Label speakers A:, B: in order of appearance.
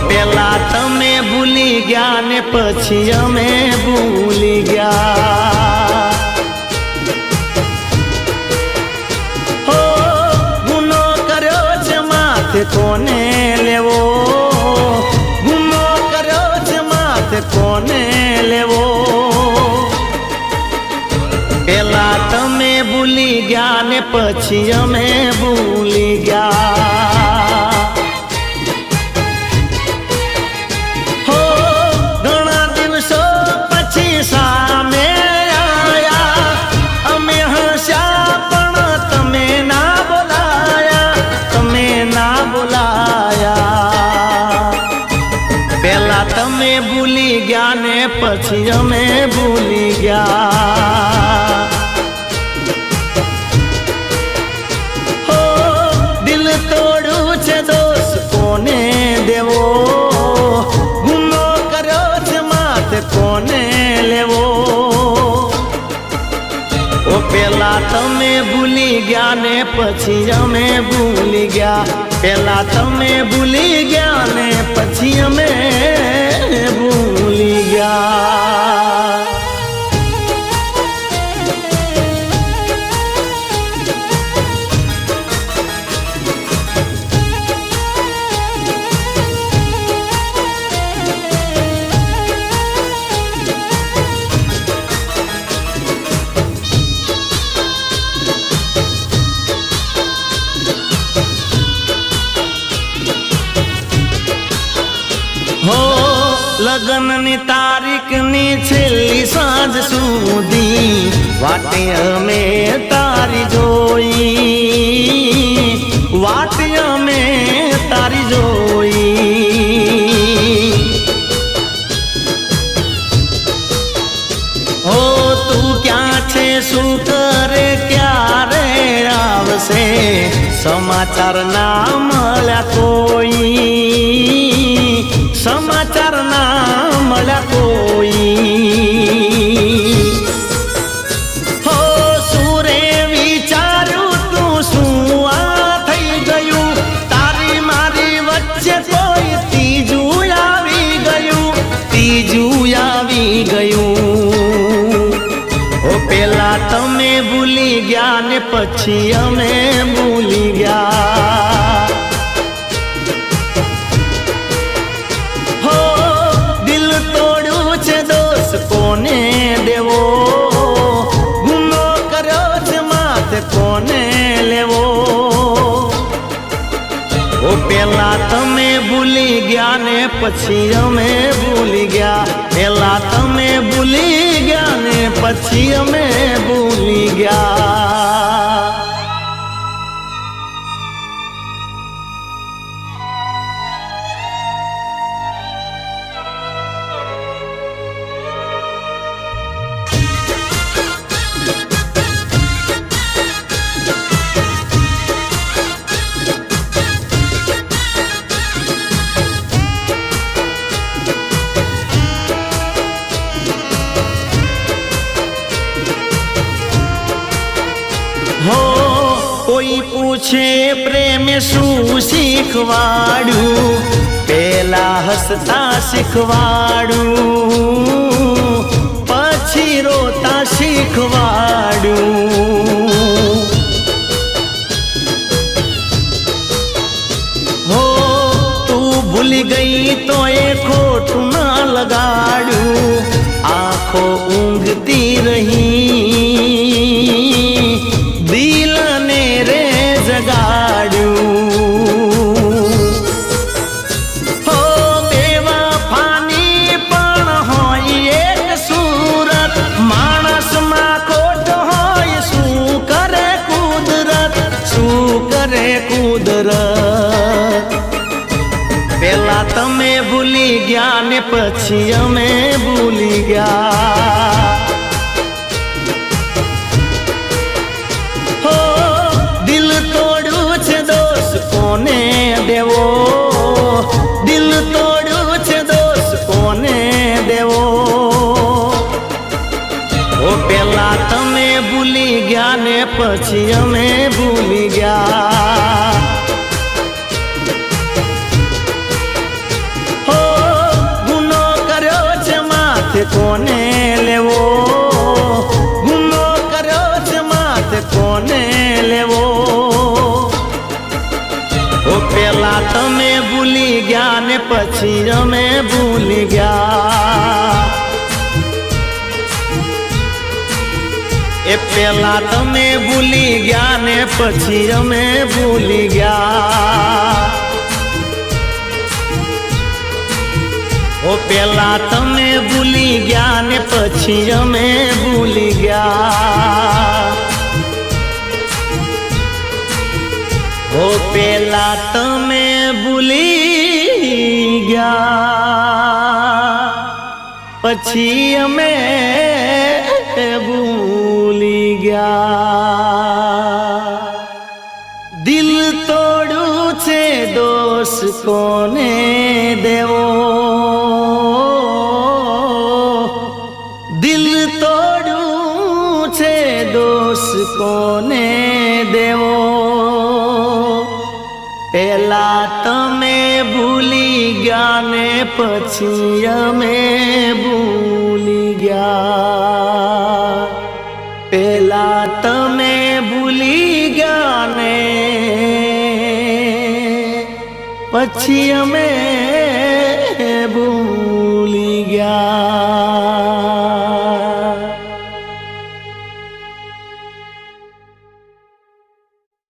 A: પેલા તમે ભૂલી ગયા ને પછી અમે ભૂલી ગયા હો ગુનો કર્યો છે માથે કોને લેવો ગુનો કર્યો છે માથે કોને લેવો પેલા તમે ભૂલી ગયા ને પછી અમે ભૂલી ગયા હો ઘણા દિવસો પછી સામે આયા અમે હસ્યા પણ તમે ના બોલાયા પેલા તમે ભૂલી ગયા ને પછી અમે ભૂલી ગયા હો દિલ તોડ્યું છે દોષ કોને દેવો ગુનો કર્યો છે માથે કોને લેવો ઓ પેલા તમે ભૂલી ગયા ને પછી અમે ભૂલી ગયા પેલા તમે ભૂલી ગયા ને પછી અમે ભૂલી ગયા હો લગ્નની તારીખની છેલ્લી સાંજ સુધી વાટે અમે તારી જોઈ વાટે અમે તારી જોઈ હો તું ક્યાં છે શું કરે ક્યારે આવશે સમાચાર ના મળ્યા કોઈ સમાચાર ના મળ્યા કોઈ હો સુરે વિચાર્યું તું શું આ થઈ ગયું તારી મારી વચ્ચે કોઈ ત્રીજું આવી ગયું ઓ પેલા તમે ભૂલી ગયા ને પછી અમે ભૂલી ગયા કોને દેવો ગુનો કર્યો છે માથે કોને લેવો ઓ પેલા તમે ભૂલી ગયા ને પછી અમે ભૂલી ગયા પેલા તમે ભૂલી ગયા ને પછી અમે ભૂલી ગયા કોઈ પૂછે પ્રેમ શું શીખવાડ્યું પેલા હસતા શીખવાડ્યું પછી રોતા શીખવાડ્યું હો તું ભૂલી ગઈ તો એ ખોટું ના લગાડ્યું આંખો ઊંઘતી રહી દિલને રે જગાડ્યું હો બેવફાની પણ હોય એક સુરત માણસમાં ખોટ હોય શું કરે કુદરત પેલા તમે ભૂલી ગયા ને પછી અમે ભૂલી ગયા કોને દેવો દિલ તોડ્યું છે દોષ કોને દેવો ઓ પેલા તમે ભૂલી ગયા ને પછી અમે ભૂલી ગયા ભૂલી ગયા ને પછી અમે ભૂલી ગયા એ પેલા તમે ભૂલી ગયા ને પછી અમે ભૂલી ગયા ઓ પેલા તમે ભૂલી ગયા ને પછી અમે ભૂલી ગયા ઓ પેલા તમે ભૂલી ગયા પછી અમે ભૂલી ગયા દિલ તોડું છે દોષ કોને દેવો દિલ તોડું છે દોષ કોને દેવો પેલા તમે ભૂલી ગયા ને પછી અમે ભૂલી ગયા પેલા તમે ભૂલી ગયા ને પછી અમે